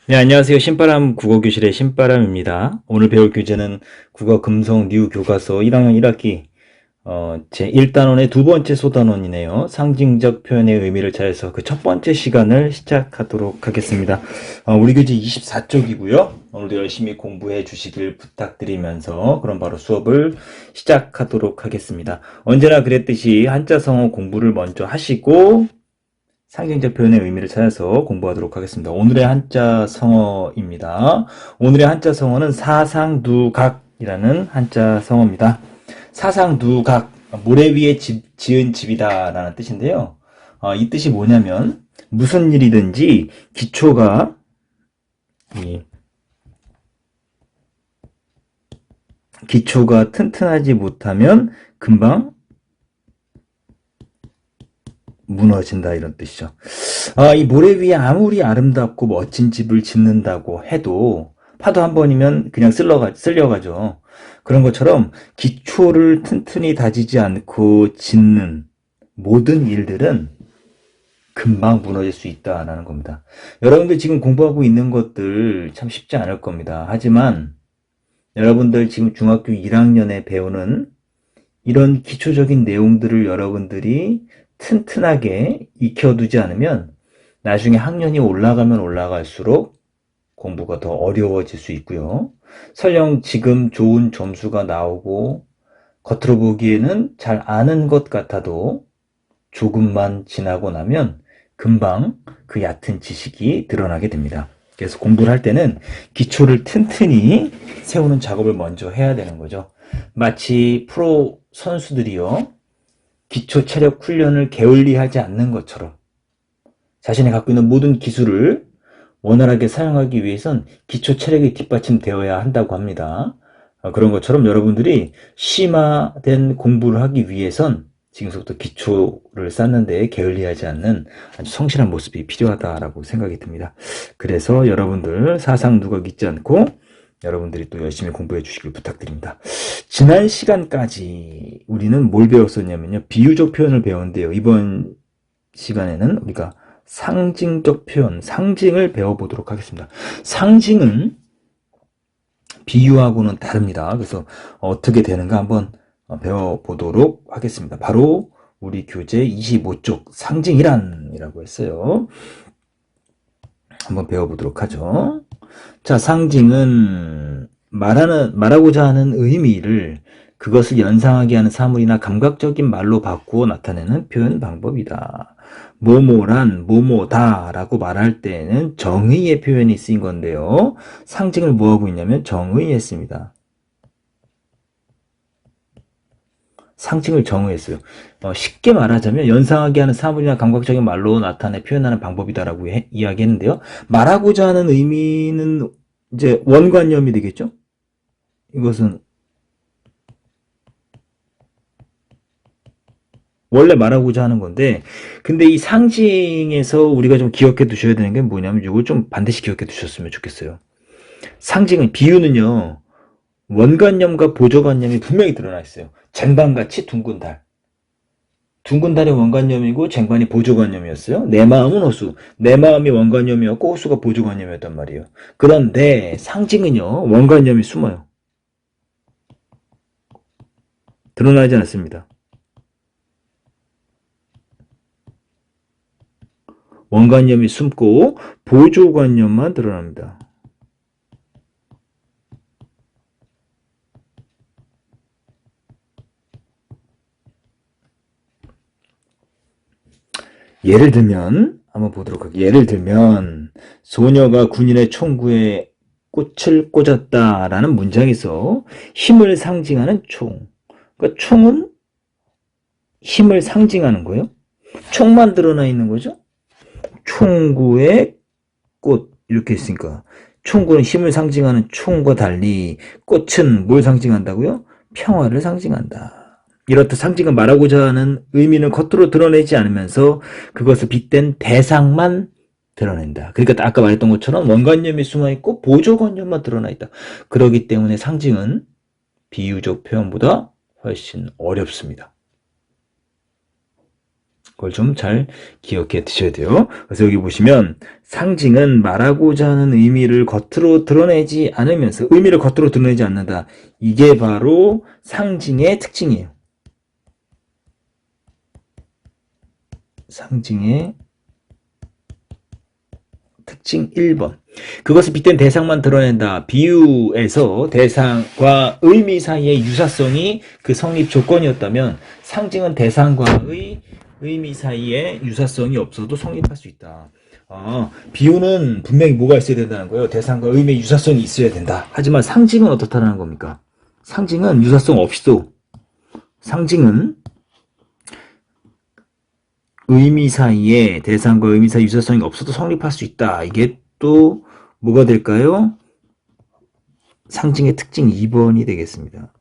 네, 안녕하세요. 신바람 국어교실의 신바람입니다. 오늘 배울 교재는 국어 금성 뉴 교과서 1학년 1학기 제1단원의 두 번째 소단원이네요. 상징적 표현의 의미를 찾아서 그 첫 번째 시간을 시작하도록 하겠습니다. 우리 교재 24쪽이고요. 오늘도 열심히 공부해 주시길 부탁드리면서 그럼 바로 수업을 시작하도록 하겠습니다. 언제나 그랬듯이 한자성어 공부를 먼저 하시고 상징적 표현의 의미를 찾아서 공부하도록 하겠습니다. 오늘의 한자 성어입니다. 오늘의 한자 성어는 사상두각이라는 한자 성어입니다. 사상두각, 모래 위에 지은 집이다 라는 뜻인데요. 이 뜻이 뭐냐면 무슨 일이든지 기초가 튼튼하지 못하면 금방 무너진다 이런 뜻이죠. 이 모래 위에 아무리 아름답고 멋진 집을 짓는다고 해도 파도 한 번이면 그냥 쓸려가죠. 그런 것처럼 기초를 튼튼히 다지지 않고 짓는 모든 일들은 금방 무너질 수 있다라는 겁니다. 여러분들 지금 공부하고 있는 것들 참 쉽지 않을 겁니다. 하지만 여러분들 지금 중학교 1학년에 배우는 이런 기초적인 내용들을 여러분들이 튼튼하게 익혀두지 않으면 나중에 학년이 올라가면 올라갈수록 공부가 더 어려워질 수 있고요. 설령 지금 좋은 점수가 나오고 겉으로 보기에는 잘 아는 것 같아도 조금만 지나고 나면 금방 그 얕은 지식이 드러나게 됩니다. 그래서 공부를 할 때는 기초를 튼튼히 세우는 작업을 먼저 해야 되는 거죠. 마치 프로 선수들이요. 기초 체력 훈련을 게을리하지 않는 것처럼 자신이 갖고 있는 모든 기술을 원활하게 사용하기 위해선 기초 체력이 뒷받침되어야 한다고 합니다. 그런 것처럼 여러분들이 심화된 공부를 하기 위해선 지금부터 기초를 쌓는데 게을리하지 않는 아주 성실한 모습이 필요하다라고 생각이 듭니다. 그래서 여러분들 사상 누각 잊지 않고 여러분들이 또 열심히 공부해 주시길 부탁드립니다. 지난 시간까지 우리는 뭘 배웠었냐면요. 비유적 표현을 배웠는데요. 이번 시간에는 우리가 상징적 표현, 상징을 배워보도록 하겠습니다. 상징은 비유하고는 다릅니다. 그래서 어떻게 되는가 한번 배워보도록 하겠습니다. 바로 우리 교재 25쪽 상징이란이라고 했어요. 한번 배워보도록 하죠. 자, 상징은 말하고자 하는 의미를 그것을 연상하게 하는 사물이나 감각적인 말로 바꾸어 나타내는 표현 방법이다. 뭐뭐란 뭐뭐다 라고 말할 때는 정의의 표현이 쓰인 건데요. 상징을 뭐하고 있냐면 정의했습니다. 상징을 정의했어요. 쉽게 말하자면 연상하게 하는 사물이나 감각적인 말로 나타내 표현하는 방법이다라고 이야기했는데요. 말하고자 하는 의미는 이제 원관념이 되겠죠? 이것은 원래 말하고자 하는 건데, 근데 이 상징에서 우리가 좀 기억해 두셔야 되는 게 뭐냐면 이걸 좀 반드시 기억해 두셨으면 좋겠어요. 상징은 비유는요. 원관념과 보조관념이 분명히 드러나 있어요. 쟁반같이 둥근 달. 둥근 달이 원관념이고 쟁반이 보조관념이었어요. 내 마음은 호수. 내 마음이 원관념이었고 호수가 보조관념이었단 말이에요. 그런데 상징은요. 원관념이 숨어요. 드러나지 않습니다. 원관념이 숨고 보조관념만 드러납니다. 예를 들면 한번 보도록 할게요. 예를 들면 소녀가 군인의 총구에 꽃을 꽂았다라는 문장에서 힘을 상징하는 총. 그러니까 총은 힘을 상징하는 거예요. 총만 드러나 있는 거죠. 총구에 꽃 이렇게 있으니까 총구는 힘을 상징하는 총과 달리 꽃은 뭘 상징한다고요? 평화를 상징한다. 이렇듯 상징은 말하고자 하는 의미는 겉으로 드러내지 않으면서 그것을 빗댄 대상만 드러낸다. 그러니까 아까 말했던 것처럼 원관념이 숨어있고 보조관념만 드러나 있다. 그렇기 때문에 상징은 비유적 표현보다 훨씬 어렵습니다. 그걸 좀 잘 기억해 두셔야 돼요. 그래서 여기 보시면 상징은 말하고자 하는 의미를 겉으로 드러내지 않으면서 의미를 겉으로 드러내지 않는다. 이게 바로 상징의 특징이에요. 상징의 특징 1번. 그것을 빗댄 대상만 드러낸다. 비유에서 대상과 의미 사이의 유사성이 그 성립 조건이었다면 상징은 대상과의 의미 사이에 유사성이 없어도 성립할 수 있다. 비유는 분명히 뭐가 있어야 된다는 거예요. 대상과 의미의 유사성이 있어야 된다. 하지만 상징은 어떻다는 겁니까? 상징은 유사성 없이도 상징은 의미 사이에 대상과 의미 사이 유사성이 없어도 성립할 수 있다. 이게 또 뭐가 될까요? 상징의 특징 2번이 되겠습니다.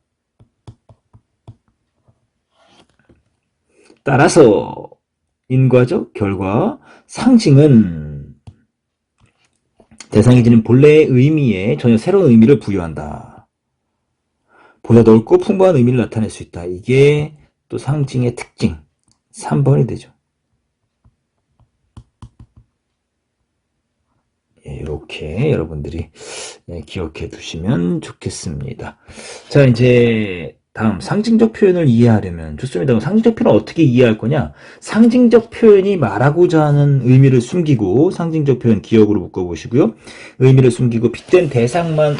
따라서 인과적 결과 상징은 대상이 지닌 본래의 의미에 전혀 새로운 의미를 부여한다. 보다 넓고 풍부한 의미를 나타낼 수 있다. 이게 또 상징의 특징 3번이 되죠. 이렇게 여러분들이 기억해 두시면 좋겠습니다. 자, 이제 다음 상징적 표현을 이해하려면 좋습니다. 상징적 표현을 어떻게 이해할 거냐? 상징적 표현이 말하고자 하는 의미를 숨기고 상징적 표현 기억으로 묶어보시고요. 의미를 숨기고 빗댄 대상만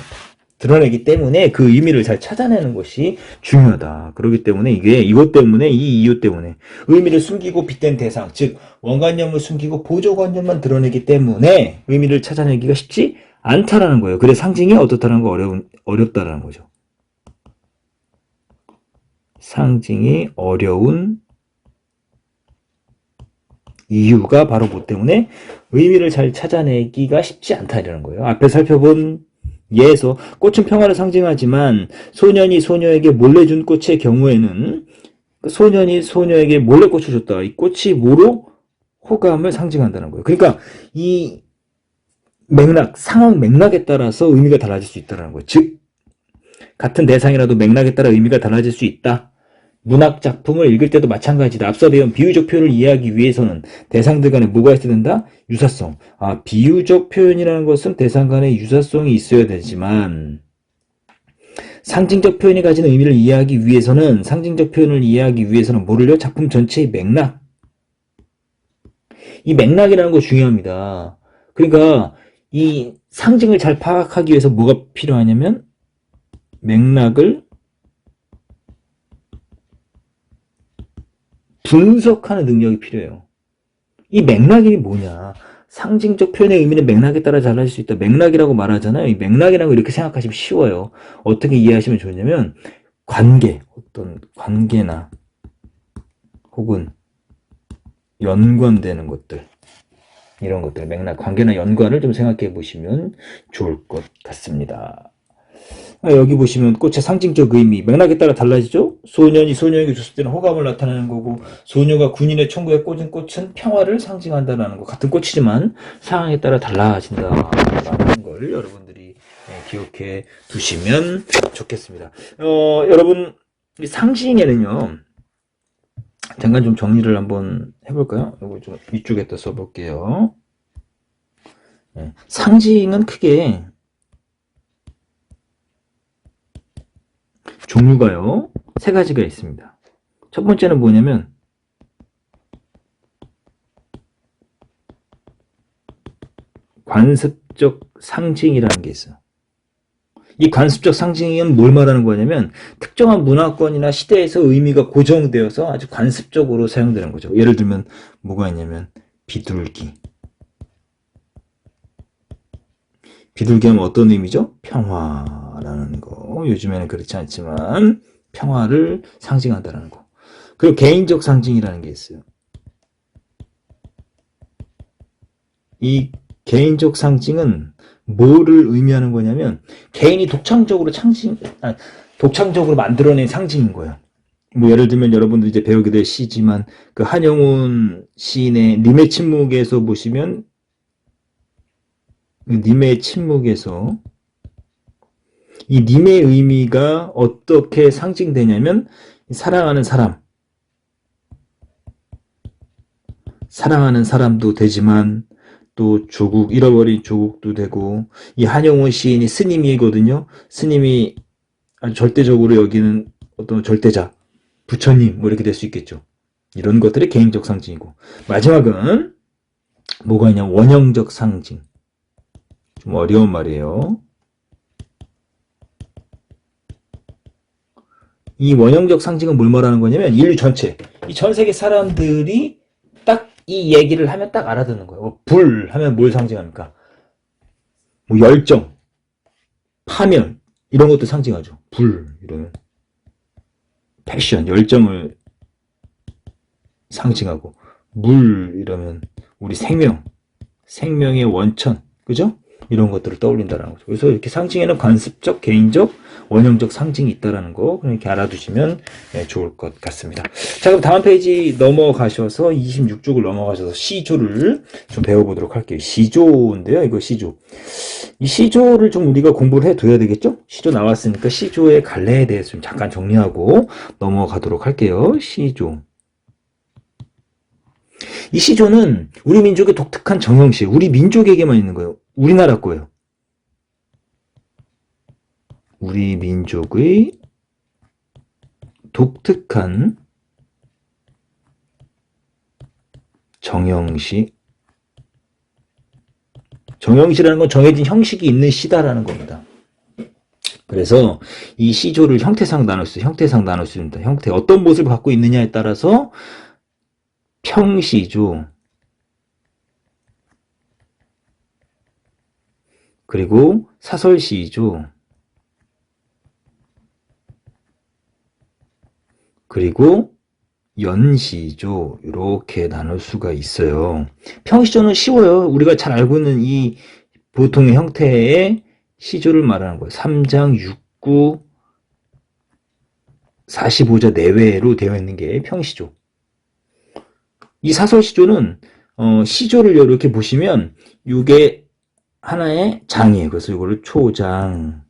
드러내기 때문에 그 의미를 잘 찾아내는 것이 중요하다. 그렇기 때문에 이것 때문에 이 이유 때문에 의미를 숨기고 빗댄 대상, 즉 원관념을 숨기고 보조관념만 드러내기 때문에 의미를 찾아내기가 쉽지 않다라는 거예요. 그래서 상징이 어떻다는 거 어렵다라는 거죠. 상징이 어려운 이유가 바로 그 때문에 의미를 잘 찾아내기가 쉽지 않다라는 거예요. 앞에 살펴본 예에서 꽃은 평화를 상징하지만 소년이 소녀에게 몰래 준 꽃의 경우에는 소년이 소녀에게 몰래 꽃을 줬다. 이 꽃이 뭐로? 호감을 상징한다는 거예요. 그러니까 이 상황 맥락에 따라서 의미가 달라질 수 있다는 거예요. 즉 같은 대상이라도 맥락에 따라 의미가 달라질 수 있다. 문학 작품을 읽을 때도 마찬가지다. 앞서 배운 비유적 표현을 이해하기 위해서는 대상들 간에 뭐가 있어야 된다? 유사성. 비유적 표현이라는 것은 대상 간에 유사성이 있어야 되지만 상징적 표현이 가진 의미를 이해하기 위해서는 뭐를요? 작품 전체의 맥락. 이 맥락이라는 거 중요합니다. 그러니까 이 상징을 잘 파악하기 위해서 뭐가 필요하냐면 맥락을 분석하는 능력이 필요해요. 이 맥락이 뭐냐? 상징적 표현의 의미는 맥락에 따라 달라질 수 있다. 맥락이라고 말하잖아요. 이 맥락이라고 이렇게 생각하시면 쉬워요. 어떻게 이해하시면 좋냐면 어떤 관계나 혹은 연관되는 것들, 이런 것들, 맥락, 관계나 연관을 좀 생각해 보시면 좋을 것 같습니다. 여기 보시면 꽃의 상징적 의미, 맥락에 따라 달라지죠? 소년이 소녀에게 줬을 때는 호감을 나타내는 거고, 소녀가 군인의 총구에 꽂은 꽃은 평화를 상징한다는 거. 같은 꽃이지만 상황에 따라 달라진다라는 걸 여러분들이 기억해 두시면 좋겠습니다. 여러분, 상징에는요, 잠깐 좀 정리를 한번 해볼까요? 이거 좀 위쪽에다 써볼게요. 상징은 크게 종류가요, 세 가지가 있습니다. 첫 번째는 뭐냐면, 관습적 상징이라는 게 있어요. 이 관습적 상징은 뭘 말하는 거냐면, 특정한 문화권이나 시대에서 의미가 고정되어서 아주 관습적으로 사용되는 거죠. 예를 들면, 뭐가 있냐면, 비둘기. 비둘기 하면 어떤 의미죠? 평화라는 거. 요즘에는 그렇지 않지만 평화를 상징한다는 거. 그리고 개인적 상징이라는 게 있어요. 이 개인적 상징은 뭐를 의미하는 거냐면 개인이 독창적으로 만들어낸 상징인 거예요. 뭐 예를 들면 여러분들 이제 배우게 될 시지만 그 한영운 시인의 님의 침묵에서 보시면 님의 침묵에서 이 님의 의미가 어떻게 상징되냐면 사랑하는 사람, 사랑하는 사람도 되지만 또 조국, 잃어버린 조국도 되고, 이 한용운 시인이 스님이거든요. 스님이 아주 절대적으로 여기는 어떤 절대자, 부처님 뭐 이렇게 될 수 있겠죠. 이런 것들이 개인적 상징이고, 마지막은 뭐가 있냐, 원형적 상징. 좀 어려운 말이에요. 이 원형적 상징은 뭘 말하는 거냐면 인류 전체, 이 전 세계 사람들이 딱 이 얘기를 하면 딱 알아듣는 거예요. 불 하면 뭘 상징합니까? 뭐 열정, 파멸 이런 것도 상징하죠. 불 이러면 패션, 열정을 상징하고, 물 이러면 우리 생명, 생명의 원천, 그죠? 이런 것들을 떠올린다는 거죠. 그래서 이렇게 상징에는 관습적, 개인적, 원형적 상징이 있다는 거 이렇게 알아두시면 좋을 것 같습니다. 자, 그럼 다음 페이지 넘어가셔서 26쪽을 넘어가셔서 시조를 좀 배워보도록 할게요. 시조인데요. 이거 시조. 이 시조를 좀 우리가 공부를 해둬야 되겠죠? 시조 나왔으니까 시조의 갈래에 대해서 좀 잠깐 정리하고 넘어가도록 할게요. 시조. 이 시조는 우리 민족의 독특한 정형식, 우리 민족에게만 있는 거예요. 우리나라 거예요. 우리 민족의 독특한 정형식. 정형시라는 건 정해진 형식이 있는 시다라는 겁니다. 그래서 이 시조를 형태상 나눌 수 있습니다. 형태, 어떤 모습을 갖고 있느냐에 따라서 평시조, 그리고 사설시조, 그리고 연시조, 이렇게 나눌 수가 있어요. 평시조는 쉬워요. 우리가 잘 알고 있는 이 보통의 형태의 시조를 말하는 거예요. 3장 6구 45자 내외로 되어 있는 게 평시조. 이 사설시조는 시조를 이렇게 보시면 이게 하나의 장이에요. 그래서 이거를 초장,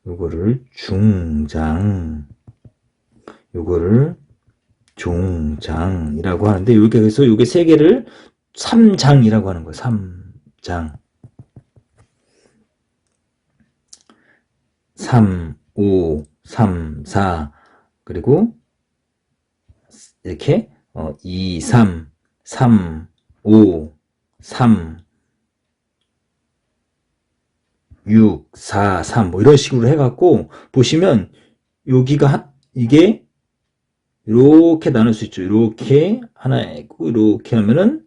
이거를 중장, 요거를 종장이라고 하는데, 요게 그래서 요게 세 개를 3장이라고 하는 거예요. 3장. 3, 5, 3, 4, 그리고 이렇게 2, 3, 3, 5, 3, 6, 4, 3 뭐 이런 식으로 해갖고 보시면 여기가 이게 이렇게 나눌 수 있죠. 이렇게 하나 있고 이렇게 하면은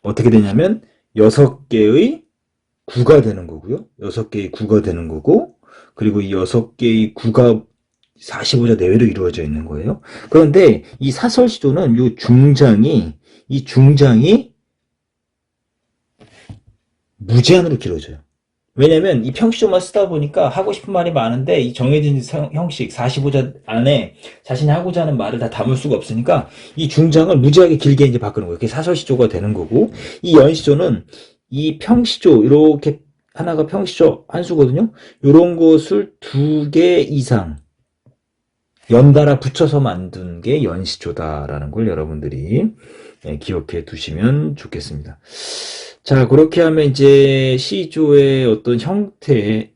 어떻게 되냐면 6개의 구가 되는 거고요. 6개의 구가 되는 거고, 그리고 이 6개의 구가 45자 내외로 이루어져 있는 거예요. 그런데 이 사설시조는 이 중장이 무제한으로 길어져요. 왜냐면 이 평시조만 쓰다 보니까 하고 싶은 말이 많은데 이 정해진 형식 45자 안에 자신이 하고자 하는 말을 다 담을 수가 없으니까 이 중장을 무지하게 길게 이제 바꾸는 거예요. 그게 사설시조가 되는 거고, 이 연시조는 이 평시조, 이렇게 하나가 평시조 한 수거든요. 이런 것을 2개 이상 연달아 붙여서 만든 게 연시조다라는 걸 여러분들이 기억해 두시면 좋겠습니다. 자, 그렇게 하면 이제 시조의 어떤 형태로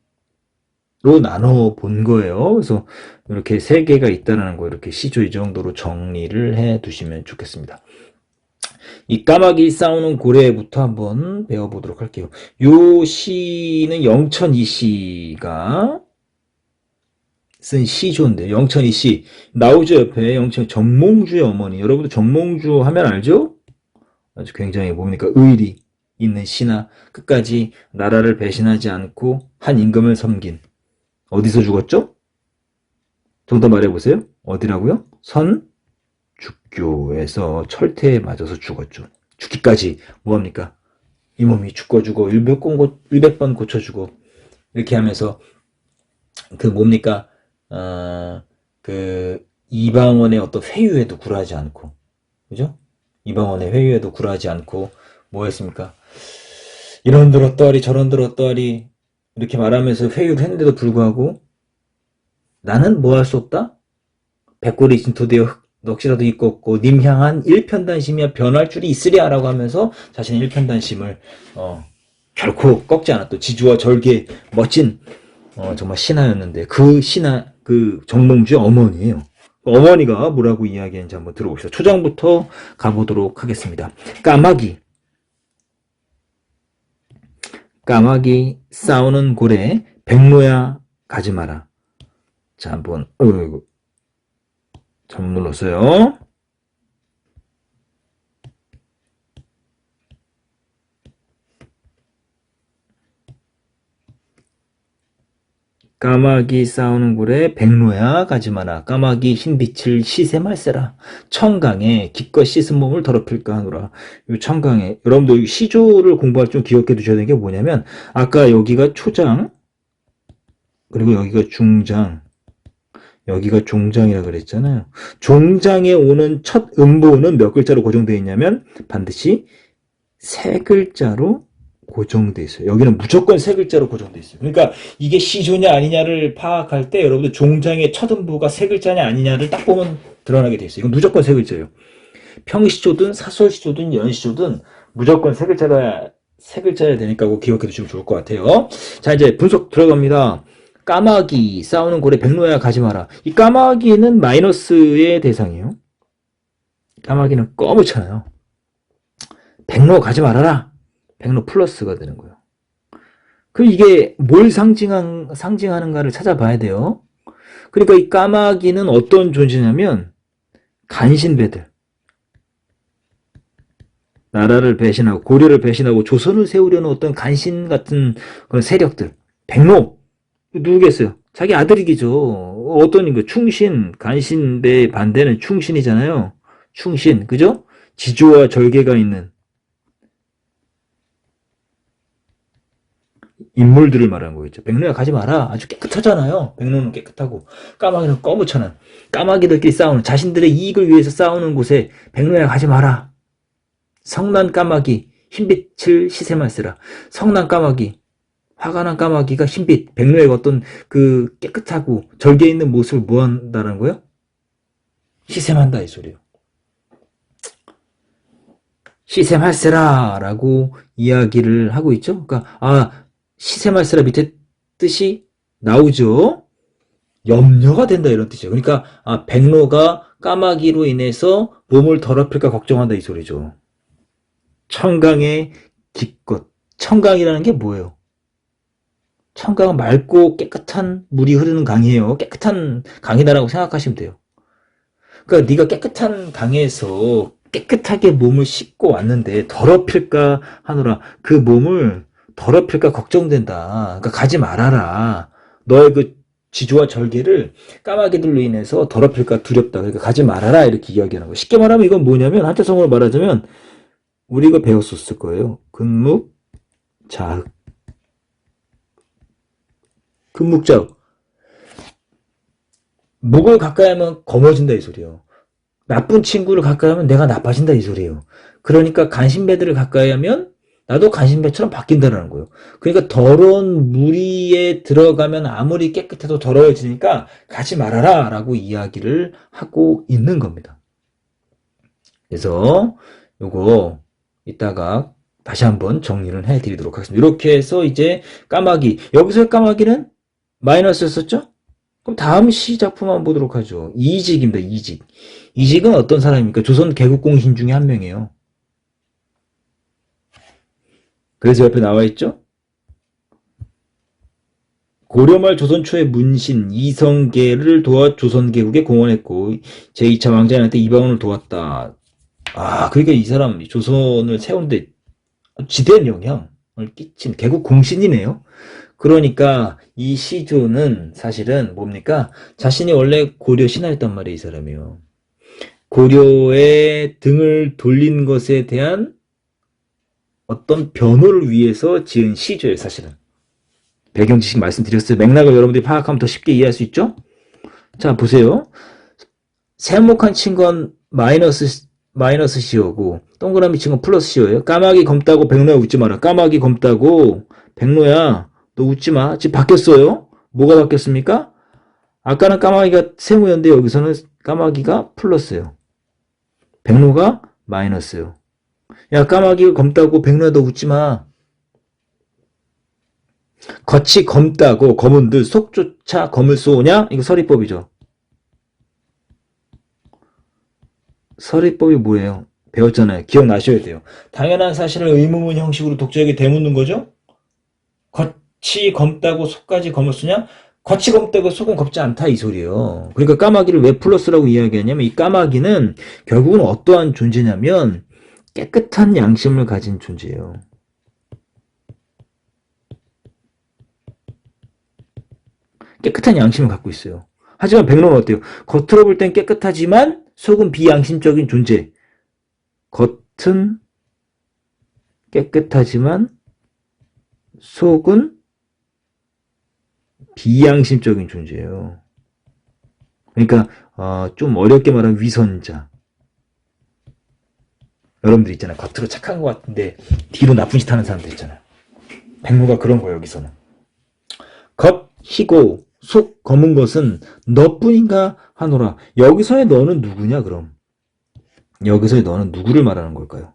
나눠 본 거예요. 그래서 이렇게 3개가 있다는 거, 이렇게 시조 이 정도로 정리를 해 두시면 좋겠습니다. 이 까마귀 싸우는 고래부터 한번 배워보도록 할게요. 요 시는 영천이 씨가 쓴 시조인데, 영천이 씨 나오죠. 옆에 정몽주의 어머니. 여러분들 정몽주 하면 알죠? 아주 굉장히 뭡니까, 의리 있는 신하, 끝까지 나라를 배신하지 않고 한 임금을 섬긴. 어디서 죽었죠? 좀 더 말해보세요. 어디라고요? 선죽교에서 철퇴에 맞아서 죽었죠. 죽기까지 뭐합니까? 이 몸이 죽고 100번 고쳐주고 이렇게 하면서 그 뭡니까, 그 이방원의 어떤 회유에도 굴하지 않고, 그죠? 이방원의 회유에도 굴하지 않고 뭐 했습니까? 이런 들었더리 저런 들었더리 이렇게 말하면서 회유를 했는데도 불구하고 나는 뭐 할 수 없다? 백골이 진토되어 넋이라도 있고 없고 님 향한 일편단심이야 변할 줄이 있으랴라고 하면서 자신의 일편단심을 결코 꺾지 않았던 지주와 절개 멋진 정말 신하였는데 그 신하 그 정몽주의 어머니예요. 어머니가 뭐라고 이야기했는지 한번 들어봅시다. 초장부터 가보도록 하겠습니다. 까마귀 싸우는 고래 백로야 가지 마라. 자, 한번 잘못 눌렀어요. 까마귀 싸우는 고래 백로야 가지 마라. 까마귀 흰빛을 시세 말세라. 청강에 기껏 씻은 몸을 더럽힐까 하노라. 이 청강에 여러분들 시조를 공부할 때 좀 기억해 두셔야 되는 게 뭐냐면 아까 여기가 초장 그리고 여기가 중장 여기가 종장이라 그랬잖아요. 종장에 오는 첫 음보는 몇 글자로 고정되어 있냐면 반드시 세 글자로 고정되어 있어요. 여기는 무조건 세 글자로 고정되어 있어요. 그러니까 이게 시조냐 아니냐를 파악할 때 여러분들 종장의 첫 음보가 세 글자냐 아니냐를 딱 보면 드러나게 되어 있어요. 이건 무조건 세 글자예요. 평시조든 사설시조든 연시조든 무조건 세 글자여야 되니까 그거 기억해 두시면 좋을 것 같아요. 자, 이제 분석 들어갑니다. 까마귀 싸우는 고래 백로야 가지 마라. 이 까마귀는 마이너스의 대상이에요. 까마귀는 꺼무잖아요. 백로 가지 말아라. 백로 플러스가 되는 거예요. 그럼 이게 뭘 상징하는가를 찾아봐야 돼요. 그러니까 이 까마귀는 어떤 존재냐면 간신배들. 나라를 배신하고 고려를 배신하고 조선을 세우려는 어떤 간신 같은 그런 세력들. 백로. 누구겠어요? 자기 아들이기죠. 어떤 인가 충신, 간신배의 반대는 충신이잖아요. 충신, 그죠? 지조와 절개가 있는 인물들을 말하는 거겠죠. 백로야 가지 마라. 아주 깨끗하잖아요. 백로는 깨끗하고 까마귀는 꺼무천한 까마귀들끼리 싸우는 자신들의 이익을 위해서 싸우는 곳에 백로야 가지 마라. 성난 까마귀 흰빛을 시세만 쓰라. 성난 까마귀 화가 난 까마귀가 흰빛 백로의 어떤 그 깨끗하고 절개 있는 모습을 뭐 한다는 거예요? 시샘한다 이 소리예요. 시샘할세라 라고 이야기를 하고 있죠. 그러니까 시샘할세라 밑에 뜻이 나오죠. 염려가 된다 이런 뜻이에요. 그러니까 백로가 까마귀로 인해서 몸을 더럽힐까 걱정한다 이 소리죠. 청강의 기껏 청강이라는 게 뭐예요? 청강은 맑고 깨끗한 물이 흐르는 강이에요. 깨끗한 강이다라고 생각하시면 돼요. 그러니까 네가 깨끗한 강에서 깨끗하게 몸을 씻고 왔는데 더럽힐까 하노라. 그 몸을 더럽힐까 걱정된다. 그러니까 가지 말아라. 너의 그 지조와 절개를 까마귀들로 인해서 더럽힐까 두렵다. 그러니까 가지 말아라 이렇게 이야기하는 거예요. 쉽게 말하면 이건 뭐냐면 한자성어로 말하자면 우리가 배웠었을 거예요. 근묵, 자흑. 근묵자흑. 목을 가까이 하면 검어진다 이 소리예요. 나쁜 친구를 가까이 하면 내가 나빠진다 이 소리예요. 그러니까 간신배들을 가까이 하면 나도 간신배처럼 바뀐다는 거예요. 그러니까 더러운 무리에 들어가면 아무리 깨끗해도 더러워지니까 가지 말아라 라고 이야기를 하고 있는 겁니다. 그래서 요거 이따가 다시 한번 정리를 해드리도록 하겠습니다. 이렇게 해서 이제 까마귀, 여기서의 까마귀는 마이너스였었죠? 그럼 다음 시 작품 한번 보도록 하죠. 이직입니다. 이직. 이직은 어떤 사람입니까? 조선 개국공신 중에 한 명이에요. 그래서 옆에 나와 있죠? 고려말 조선 초의 문신 이성계를 도와 조선개국에 공헌했고 제2차 왕자한테 이방원을 도왔다. 그러니까 이 사람 조선을 세우는데 지대한 영향을 끼친 개국 공신이네요. 그러니까 이 시조는 사실은 뭡니까? 자신이 원래 고려 신하였단 말이에요, 이 사람이요. 고려의 등을 돌린 것에 대한 어떤 변호를 위해서 지은 시조예요, 사실은. 배경 지식 말씀드렸어요. 맥락을 여러분들이 파악하면 더 쉽게 이해할 수 있죠? 자, 보세요. 세목한 친 건 마이너스 시어고 동그라미 친 건 플러스 시어예요. 까마귀 검다고 백로야 웃지 마라. 까마귀 검다고 백로야 너 웃지 마. 지금 바뀌었어요. 뭐가 바뀌었습니까? 아까는 까마귀가 세모였는데 여기서는 까마귀가 플러스예요. 백로가 마이너스예요. 야, 까마귀가 검다고 백로에다 웃지 마. 겉이 검다고 검은들 속조차 검을 쏘냐? 이거 서리법이죠. 서리법이 뭐예요? 배웠잖아요. 기억나셔야 돼요. 당연한 사실을 의문문 형식으로 독자에게 되묻는 거죠? 겉이 검다고 속까지 검을 쓰냐? 겉이 검다고 속은 검지 않다 이 소리예요. 그러니까 까마귀를 왜 플러스라고 이야기하냐면 이 까마귀는 결국은 어떠한 존재냐면 깨끗한 양심을 가진 존재예요. 깨끗한 양심을 갖고 있어요. 하지만 백로는 어때요? 겉으로 볼 땐 깨끗하지만 속은 비양심적인 존재. 겉은 깨끗하지만 속은 비양심적인 존재예요. 그러니까 좀 어렵게 말하면 위선자. 여러분들 있잖아요. 겉으로 착한 것 같은데 뒤로 나쁜 짓 하는 사람들 있잖아요. 백로가 그런 거예요. 여기서는. 겉 희고 속 검은 것은 너뿐인가 하노라. 여기서의 너는 누구냐 그럼? 여기서의 너는 누구를 말하는 걸까요?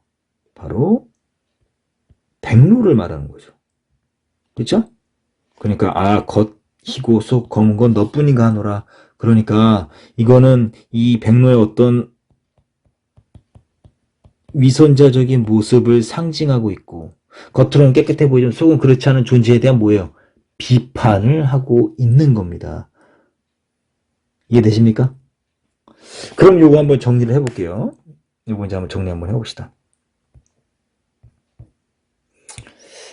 바로 백로를 말하는 거죠. 그렇죠? 그러니까 겉 희고 속 검은 건 너뿐인가 하노라. 그러니까 이거는 이 백로의 어떤 위선자적인 모습을 상징하고 있고 겉으로는 깨끗해 보이지만 속은 그렇지 않은 존재에 대한 뭐예요? 비판을 하고 있는 겁니다. 이해되십니까? 그럼 요거 한번 정리를 해볼게요. 요거 이제 한번 정리 한번 해봅시다.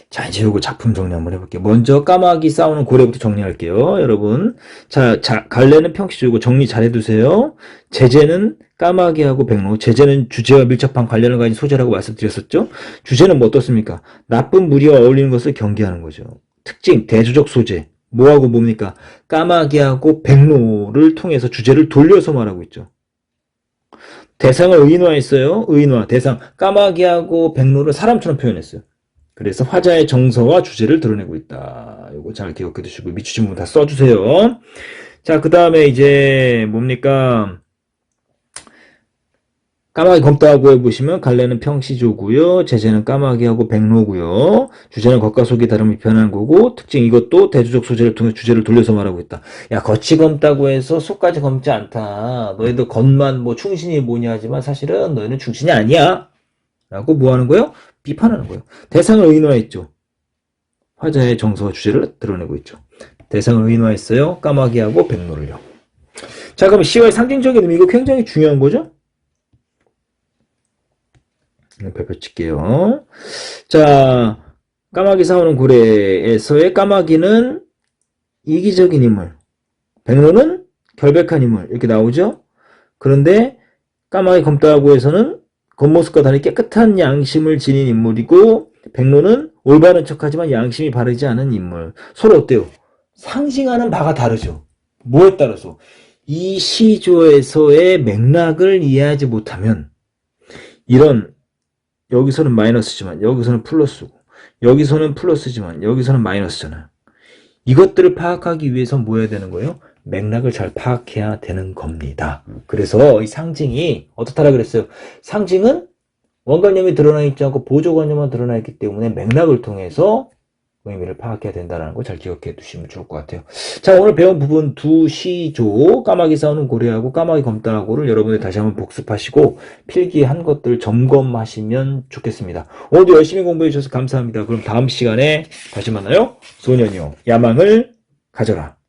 자, 이제 요거 작품 정리 한번 해볼게요. 먼저 까마귀 싸우는 고래부터 정리할게요. 여러분. 자, 갈래는 평시주고 정리 잘 해두세요. 제재는 까마귀하고 백로. 제재는 주제와 밀접한 관련을 가진 소재라고 말씀드렸었죠. 주제는 뭐 어떻습니까? 나쁜 무리와 어울리는 것을 경계하는 거죠. 특징, 대조적 소재. 뭐하고 뭡니까? 까마귀하고 백로를 통해서 주제를 돌려서 말하고 있죠. 대상을 의인화했어요. 의인화, 대상. 까마귀하고 백로를 사람처럼 표현했어요. 그래서 화자의 정서와 주제를 드러내고 있다. 이거 잘 기억해 두시고 밑줄 부분 다 써주세요. 자, 그 다음에 이제 뭡니까? 까마귀 검다하고 해보시면 갈래는 평시조고요. 제재는 까마귀하고 백로고요. 주제는 겉과 속이 다름을 표현하는 거고 특징 이것도 대조적 소재를 통해 주제를 돌려서 말하고 있다. 야, 겉이 검다고 해서 속까지 검지 않다. 너희도 겉만 뭐 충신이 뭐냐 하지만 사실은 너희는 충신이 아니야. 라고 뭐 하는 거예요? 비판하는 거예요. 대상을 의인화했죠. 화자의 정서와 주제를 드러내고 있죠. 대상을 의인화했어요. 까마귀하고 백로를요. 자, 그럼 시와의 상징적인 의미 이거 굉장히 중요한 거죠. 별표 칠게요. 자, 까마귀 싸우는 고래에서의 까마귀는 이기적인 인물, 백로는 결백한 인물 이렇게 나오죠. 그런데 까마귀 검다하고에서는 겉모습과 달리 깨끗한 양심을 지닌 인물이고 백로는 올바른 척하지만 양심이 바르지 않은 인물. 서로 어때요? 상징하는 바가 다르죠. 뭐에 따라서? 이 시조에서의 맥락을 이해하지 못하면 이런 여기서는 마이너스지만 여기서는 플러스고 여기서는 플러스지만 여기서는 마이너스잖아요. 이것들을 파악하기 위해서 뭐 해야 되는 거예요? 맥락을 잘 파악해야 되는 겁니다. 그래서 이 상징이 어떻다라 그랬어요? 상징은 원관념이 드러나 있지 않고 보조관념만 드러나 있기 때문에 맥락을 통해서 의미를 파악해야 된다는 거 잘 기억해 두시면 좋을 것 같아요. 자, 오늘 배운 부분 두 시조, 까마귀 싸우는 고래하고 까마귀 검다하고를 여러분들 다시 한번 복습하시고 필기한 것들 점검하시면 좋겠습니다. 오늘도 열심히 공부해 주셔서 감사합니다. 그럼 다음 시간에 다시 만나요. 소년이요, 야망을 가져라.